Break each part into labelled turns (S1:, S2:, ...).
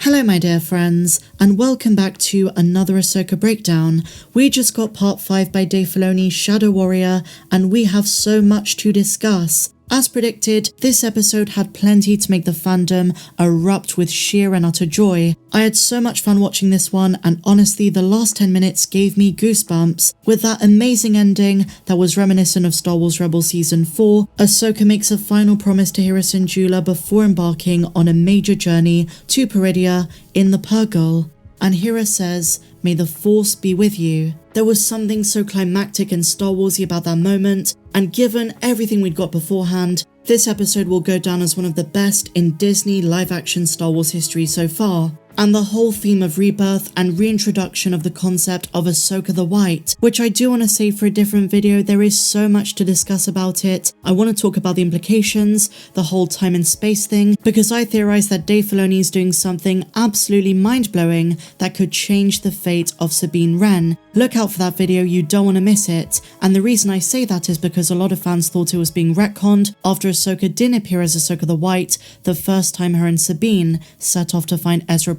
S1: Hello my dear friends, and welcome back to another Ahsoka breakdown. We just got part 5 by Dave Filoni, Shadow Warrior, and we have so much to discuss. As predicted, this episode had plenty to make the fandom erupt with sheer and utter joy. I had so much fun watching this one, and honestly the last 10 minutes gave me goosebumps. With that amazing ending that was reminiscent of Star Wars Rebels Season 4, Ahsoka makes a final promise to Hera Syndulla before embarking on a major journey to Peridia in the Purrgil. And Hera says, "May the Force be with you." There was something so climactic and Star Warsy about that moment, and given everything we'd got beforehand, this episode will go down as one of the best in Disney live-action Star Wars history so far. And the whole theme of rebirth and reintroduction of the concept of Ahsoka the White, which I do want to save for a different video. There is so much to discuss about it. I want to talk about the implications, the whole time and space thing, because I theorize that Dave Filoni is doing something absolutely mind-blowing that could change the fate of Sabine Wren. Look out for that video, you don't want to miss it. And the reason I say that is because a lot of fans thought it was being retconned after Ahsoka didn't appear as Ahsoka the White the first time her and Sabine set off to find Ezra.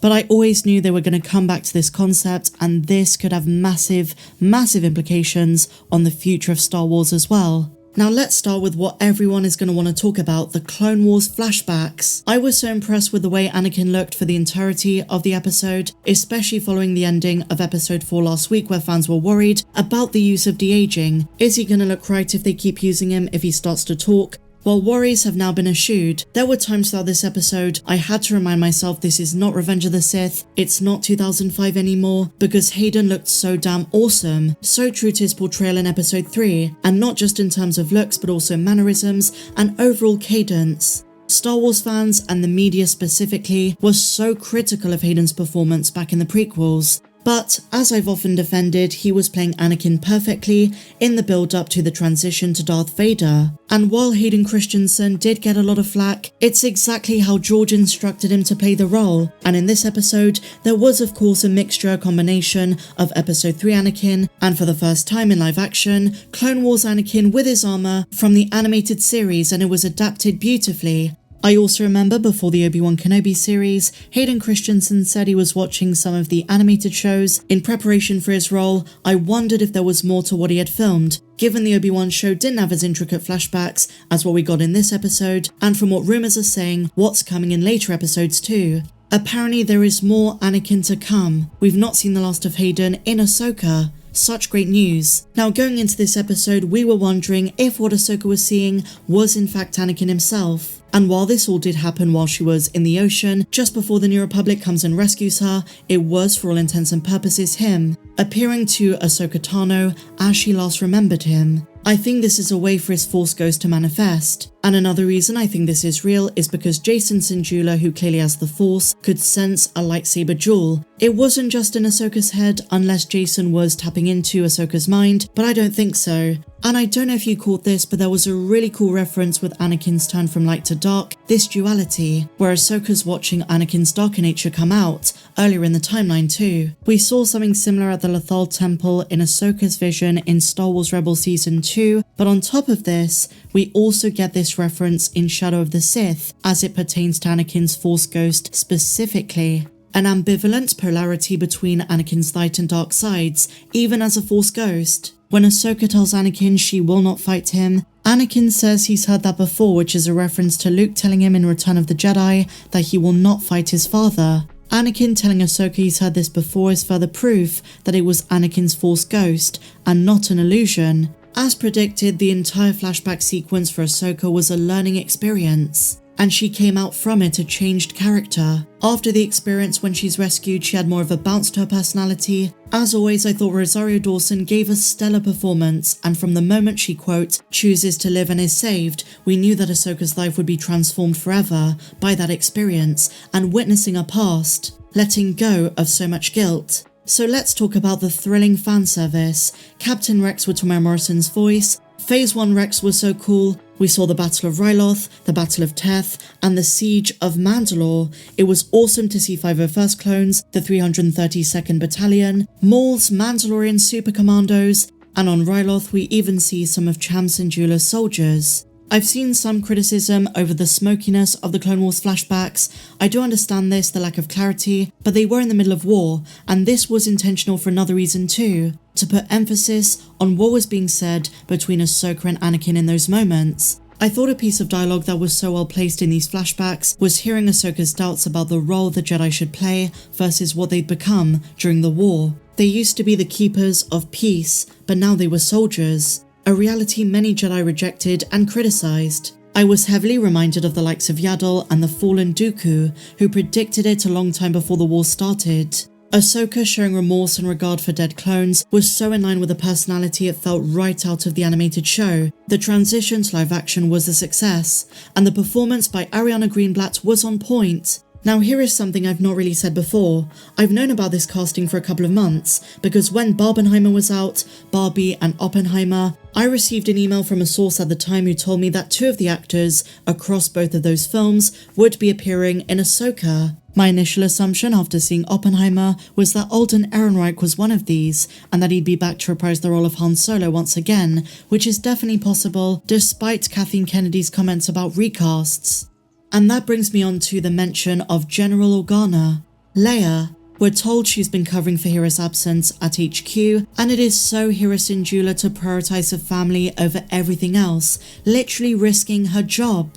S1: But I always knew they were going to come back to this concept, and this could have massive implications on the future of Star Wars as well. Now let's start with what everyone is going to want to talk about, the Clone Wars flashbacks. I was so impressed with the way Anakin looked for the entirety of the episode, especially following the ending of episode 4 last week where fans were worried about the use of de-aging. Is he going to look right if they keep using him if he starts to talk? Well, worries have now been eschewed. There were times throughout this episode I had to remind myself this is not Revenge of the Sith, it's not 2005 anymore, because Hayden looked so damn awesome, so true to his portrayal in episode 3, and not just in terms of looks but also mannerisms and overall cadence. Star Wars fans, and the media specifically, were so critical of Hayden's performance back in the prequels. But, as I've often defended, he was playing Anakin perfectly in the build-up to the transition to Darth Vader. And while Hayden Christensen did get a lot of flack, it's exactly how George instructed him to play the role. And in this episode, there was of course a combination of episode 3 Anakin, and for the first time in live action, Clone Wars Anakin with his armor from the animated series, and it was adapted beautifully. I also remember before the Obi-Wan Kenobi series, Hayden Christensen said he was watching some of the animated shows. In preparation for his role, I wondered if there was more to what he had filmed, given the Obi-Wan show didn't have as intricate flashbacks as what we got in this episode, and from what rumours are saying, what's coming in later episodes too. Apparently there is more Anakin to come. We've not seen the last of Hayden in Ahsoka. Such great news. Now going into this episode, we were wondering if what Ahsoka was seeing was in fact Anakin himself. And while this all did happen while she was in the ocean, just before the New Republic comes and rescues her, it was for all intents and purposes him, appearing to Ahsoka Tano as she last remembered him. I think this is a way for his Force Ghost to manifest. And another reason I think this is real is because Jacen Syndulla, who clearly has the Force, could sense a lightsaber duel. It wasn't just in Ahsoka's head, unless Jacen was tapping into Ahsoka's mind, but I don't think so. And I don't know if you caught this, but there was a really cool reference with Anakin's turn from light to dark, this duality, where Ahsoka's watching Anakin's darker nature come out, earlier in the timeline too. We saw something similar at the Lothal Temple in Ahsoka's vision in Star Wars Rebels Season 2, but on top of this, we also get this reference in Shadow of the Sith, as it pertains to Anakin's Force Ghost specifically. An ambivalent polarity between Anakin's light and dark sides, even as a Force Ghost. When Ahsoka tells Anakin she will not fight him, Anakin says he's heard that before, which is a reference to Luke telling him in Return of the Jedi that he will not fight his father. Anakin telling Ahsoka he's heard this before is further proof that it was Anakin's Force Ghost, and not an illusion. As predicted, the entire flashback sequence for Ahsoka was a learning experience, and she came out from it a changed character. After the experience when she's rescued, she had more of a bounce to her personality. As always, I thought Rosario Dawson gave a stellar performance, and from the moment she, quote, chooses to live and is saved, we knew that Ahsoka's life would be transformed forever by that experience and witnessing her past, letting go of so much guilt. So let's talk about the thrilling fan service. Captain Rex with Tamara Morrison's voice. Phase 1 Rex was so cool. We saw the Battle of Ryloth, the Battle of Teth, and the Siege of Mandalore. It was awesome to see 501st Clones, the 332nd Battalion, Maul's Mandalorian Super Commandos, and on Ryloth we even see some of Cham Syndulla's soldiers. I've seen some criticism over the smokiness of the Clone Wars flashbacks. I do understand this, the lack of clarity, but they were in the middle of war, and this was intentional for another reason too, to put emphasis on what was being said between Ahsoka and Anakin in those moments. I thought a piece of dialogue that was so well placed in these flashbacks was hearing Ahsoka's doubts about the role the Jedi should play versus what they'd become during the war. They used to be the keepers of peace, but now they were soldiers. A reality many Jedi rejected and criticized. I was heavily reminded of the likes of Yaddle and the fallen Dooku, who predicted it a long time before the war started. Ahsoka showing remorse and regard for dead clones was so in line with the personality it felt right out of the animated show. The transition to live action was a success, and the performance by Ariana Greenblatt was on point. Now here is something I've not really said before. I've known about this casting for a couple of months, because when Barbenheimer was out, Barbie and Oppenheimer, I received an email from a source at the time who told me that 2 of the actors across both of those films would be appearing in Ahsoka. My initial assumption after seeing Oppenheimer was that Alden Ehrenreich was one of these, and that he'd be back to reprise the role of Han Solo once again, which is definitely possible despite Kathleen Kennedy's comments about recasts. And that brings me on to the mention of General Organa. Leia. We're told she's been covering for Hera's absence at HQ, and it is so Hera Syndulla to prioritize her family over everything else, literally risking her job.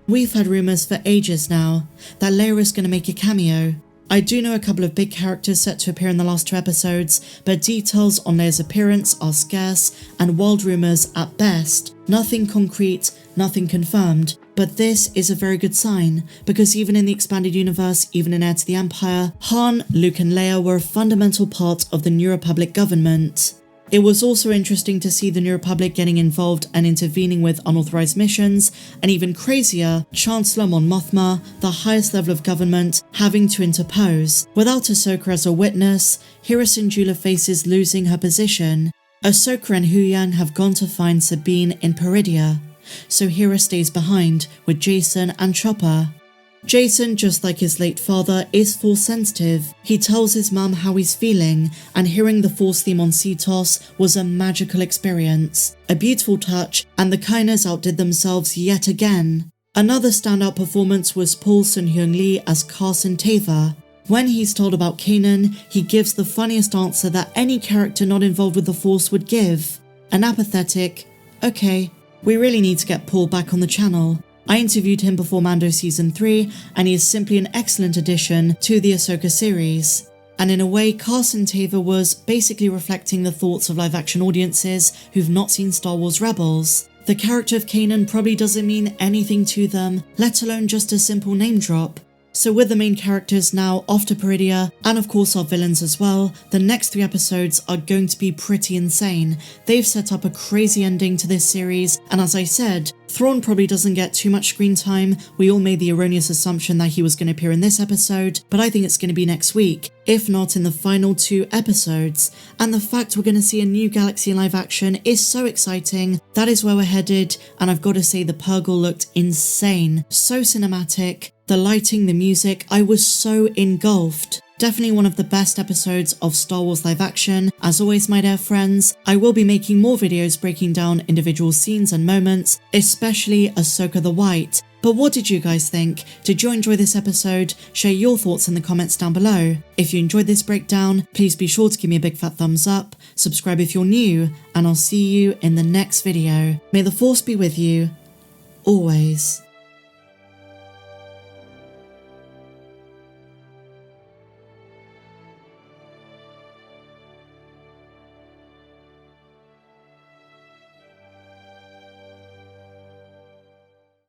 S1: We've had rumours for ages now that Leia is going to make a cameo. I do know a couple of big characters set to appear in the last 2 episodes, but details on Leia's appearance are scarce and wild rumours at best. Nothing concrete, nothing confirmed, but this is a very good sign, because even in the expanded universe, even in Heir to the Empire, Han, Luke and Leia were a fundamental part of the New Republic government. It was also interesting to see the New Republic getting involved and intervening with unauthorized missions, and even crazier, Chancellor Mon Mothma, the highest level of government, having to interpose. Without Ahsoka as a witness, Hera Syndulla faces losing her position. Ahsoka and Huyang have gone to find Sabine in Peridia, so Hera stays behind with Jacen and Chopper. Jacen, just like his late father, is Force sensitive. He tells his mum how he's feeling, and hearing the Force theme on Cetos was a magical experience. A beautiful touch, and the Kainas outdid themselves yet again. Another standout performance was Paul Sun-Hyung Lee as Carson Teva. When he's told about Kanan, he gives the funniest answer that any character not involved with the Force would give. An apathetic, okay, we really need to get Paul back on the channel. I interviewed him before Mando Season 3, and he is simply an excellent addition to the Ahsoka series. And in a way, Carson Teva was basically reflecting the thoughts of live-action audiences who've not seen Star Wars Rebels. The character of Kanan probably doesn't mean anything to them, let alone just a simple name drop. So with the main characters now off to Peridia, and of course our villains as well, the next 3 episodes are going to be pretty insane. They've set up a crazy ending to this series, and as I said, Thrawn probably doesn't get too much screen time. We all made the erroneous assumption that he was going to appear in this episode, but I think it's going to be next week, if not in the final 2 episodes. And the fact we're going to see a new galaxy in live action is so exciting. That is where we're headed, and I've got to say the Purrgil looked insane, so cinematic. The lighting, the music, I was so engulfed. Definitely one of the best episodes of Star Wars live action. As always, my dear friends, I will be making more videos breaking down individual scenes and moments, especially Ahsoka the White. But what did you guys think? Did you enjoy this episode? Share your thoughts in the comments down below. If you enjoyed this breakdown, please be sure to give me a big fat thumbs up, subscribe if you're new, and I'll see you in the next video. May the Force be with you, always.